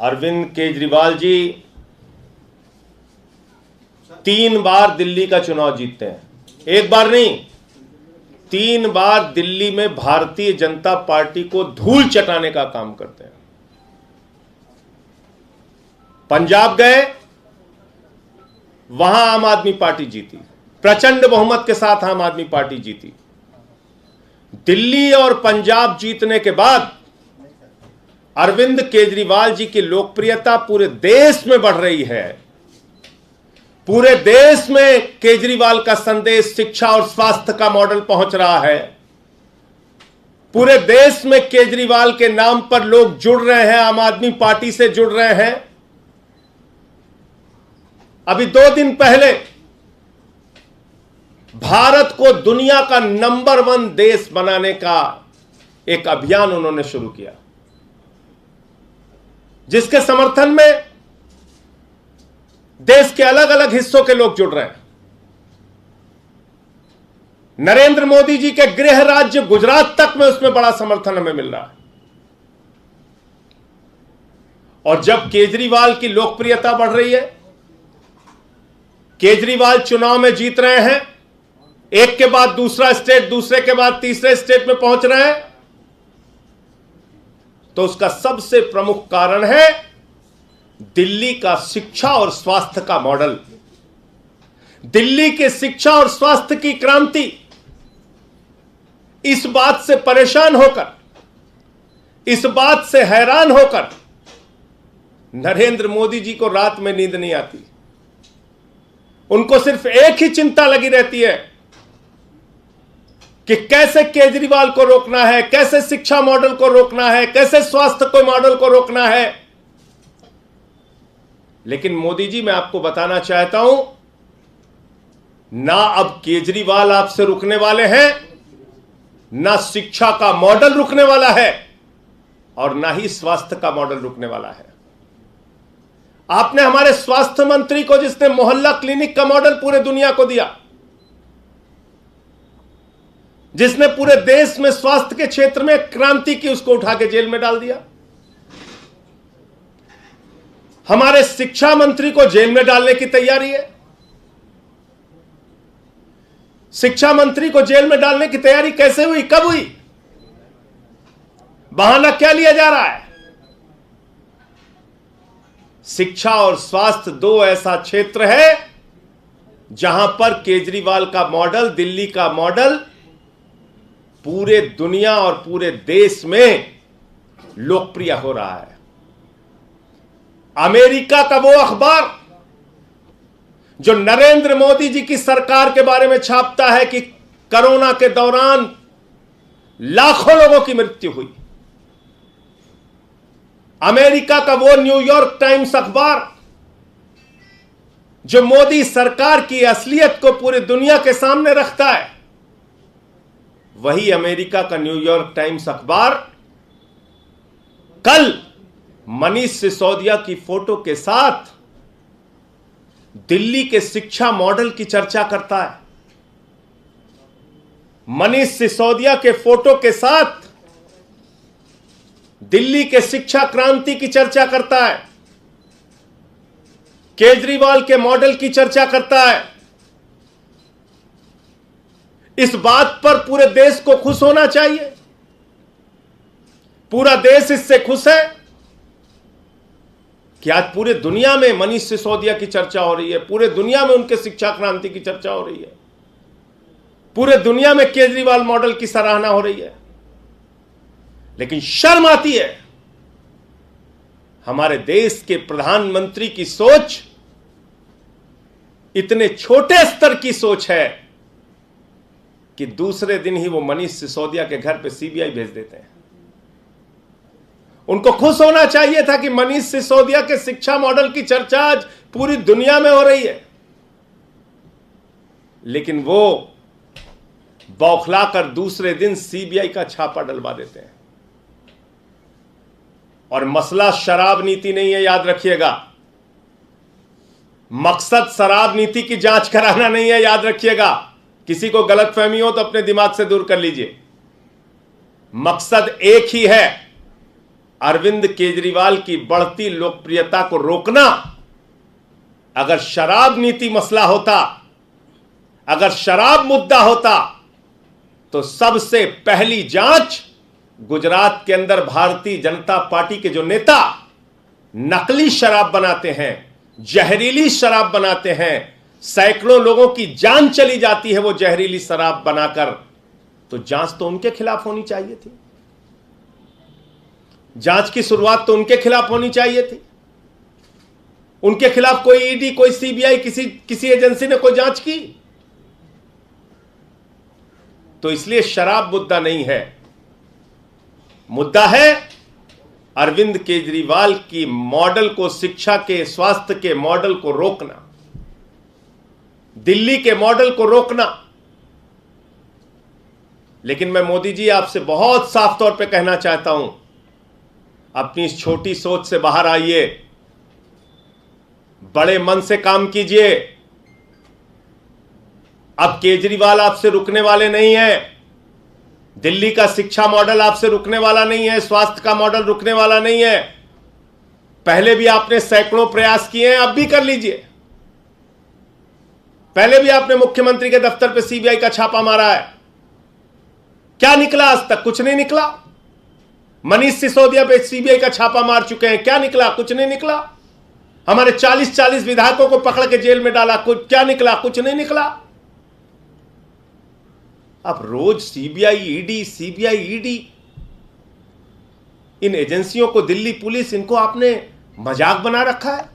अरविंद केजरीवाल जी 3 बार दिल्ली का चुनाव जीतते हैं। एक बार नहीं, 3 बार दिल्ली में भारतीय जनता पार्टी को धूल चटाने का काम करते हैं। पंजाब गए, वहां आम आदमी पार्टी जीती, प्रचंड बहुमत के साथ आम आदमी पार्टी जीती। दिल्ली और पंजाब जीतने के बाद अरविंद केजरीवाल जी की लोकप्रियता पूरे देश में बढ़ रही है। पूरे देश में केजरीवाल का संदेश शिक्षा और स्वास्थ्य का मॉडल पहुंच रहा है। पूरे देश में केजरीवाल के नाम पर लोग जुड़ रहे हैं, आम आदमी पार्टी से जुड़ रहे हैं। अभी 2 दिन पहले भारत को दुनिया का नंबर 1 देश बनाने का एक अभियान उन्होंने शुरू किया, जिसके समर्थन में देश के अलग अलग हिस्सों के लोग जुड़ रहे हैं। नरेंद्र मोदी जी के गृह राज्य गुजरात तक में उसमें बड़ा समर्थन हमें मिल रहा है। और जब केजरीवाल की लोकप्रियता बढ़ रही है, केजरीवाल चुनाव में जीत रहे हैं, एक के बाद दूसरा स्टेट, दूसरे के बाद तीसरे स्टेट में पहुंच रहे हैं, तो उसका सबसे प्रमुख कारण है दिल्ली का शिक्षा और स्वास्थ्य का मॉडल। दिल्ली के शिक्षा और स्वास्थ्य की क्रांति। इस बात से परेशान होकर, इस बात से हैरान होकर नरेंद्र मोदी जी को रात में नींद नहीं आती। उनको सिर्फ एक ही चिंता लगी रहती है कि कैसे केजरीवाल को रोकना है, कैसे शिक्षा मॉडल को रोकना है, कैसे स्वास्थ्य को मॉडल को रोकना है। लेकिन मोदी जी, मैं आपको बताना चाहता हूं, ना अब केजरीवाल आपसे रुकने वाले हैं, ना शिक्षा का मॉडल रुकने वाला है, और ना ही स्वास्थ्य का मॉडल रुकने वाला है। आपने हमारे स्वास्थ्य मंत्री को, जिसने मोहल्ला क्लिनिक का मॉडल पूरे दुनिया को दिया, जिसने पूरे देश में स्वास्थ्य के क्षेत्र में क्रांति की, उसको उठा के जेल में डाल दिया। हमारे शिक्षा मंत्री को जेल में डालने की तैयारी है। शिक्षा मंत्री को जेल में डालने की तैयारी कैसे हुई, कब हुई? बहाना क्या लिया जा रहा है? शिक्षा और स्वास्थ्य 2 ऐसा क्षेत्र है जहां पर केजरीवाल का मॉडल, दिल्ली का मॉडल पूरे दुनिया और पूरे देश में लोकप्रिय हो रहा है। अमेरिका का वो अखबार जो नरेंद्र मोदी जी की सरकार के बारे में छापता है कि कोरोना के दौरान लाखों लोगों की मृत्यु हुई, अमेरिका का वो न्यूयॉर्क टाइम्स अखबार जो मोदी सरकार की असलियत को पूरी दुनिया के सामने रखता है, वही अमेरिका का न्यूयॉर्क टाइम्स अखबार कल मनीष सिसोदिया की फोटो के साथ दिल्ली के शिक्षा मॉडल की चर्चा करता है। मनीष सिसोदिया के फोटो के साथ दिल्ली के शिक्षा क्रांति की चर्चा करता है, केजरीवाल के मॉडल की चर्चा करता है। इस बात पर पूरे देश को खुश होना चाहिए। पूरा देश इससे खुश है कि आज पूरे दुनिया में मनीष सिसोदिया की चर्चा हो रही है, पूरे दुनिया में उनके शिक्षा क्रांति की चर्चा हो रही है, पूरे दुनिया में केजरीवाल मॉडल की सराहना हो रही है। लेकिन शर्म आती है, हमारे देश के प्रधानमंत्री की सोच इतने छोटे स्तर की सोच है कि दूसरे दिन ही वो मनीष सिसोदिया के घर पे सीबीआई भेज देते हैं। उनको खुश होना चाहिए था कि मनीष सिसोदिया के शिक्षा मॉडल की चर्चा आज पूरी दुनिया में हो रही है, लेकिन वो बौखलाकर दूसरे दिन सीबीआई का छापा डलवा देते हैं। और मसला शराब नीति नहीं है, याद रखिएगा। मकसद शराब नीति की जांच कराना नहीं है, याद रखिएगा। किसी को गलतफहमी हो तो अपने दिमाग से दूर कर लीजिए। मकसद एक ही है अरविंद केजरीवाल की बढ़ती लोकप्रियता को रोकना, अगर शराब नीति मसला होता, अगर शराब मुद्दा होता, तो सबसे पहली जांच गुजरात के अंदर भारतीय जनता पार्टी के जो नेता नकली शराब बनाते हैं, जहरीली शराब बनाते हैं, सैकड़ों लोगों की जान चली जाती है वो जहरीली शराब बनाकर, तो जांच तो उनके खिलाफ होनी चाहिए थी। जांच की शुरुआत तो उनके खिलाफ होनी चाहिए थी। उनके खिलाफ कोई ईडी, कोई सीबीआई, किसी एजेंसी ने कोई जांच की? तो इसलिए शराब मुद्दा नहीं है, मुद्दा है अरविंद केजरीवाल की मॉडल को, शिक्षा के, स्वास्थ्य के मॉडल को रोकना, दिल्ली के मॉडल को रोकना। लेकिन मैं मोदी जी आपसे बहुत साफ तौर पे कहना चाहता हूं, अपनी इस छोटी सोच से बाहर आइए, बड़े मन से काम कीजिए। अब केजरीवाल आपसे रुकने वाले नहीं है, दिल्ली का शिक्षा मॉडल आपसे रुकने वाला नहीं है, स्वास्थ्य का मॉडल रुकने वाला नहीं है। पहले भी आपने सैकड़ों प्रयास किए हैं, अब भी कर लीजिए। पहले भी आपने मुख्यमंत्री के दफ्तर पे सीबीआई का छापा मारा है, क्या निकला? आज तक कुछ नहीं निकला। मनीष सिसोदिया पे सीबीआई का छापा मार चुके हैं, क्या निकला? कुछ नहीं निकला। हमारे 40-40 विधायकों को पकड़ के जेल में डाला, कुछ क्या निकला? कुछ नहीं निकला। अब रोज सीबीआई ईडी, इन एजेंसियों को, दिल्ली पुलिस, इनको आपने मजाक बना रखा है।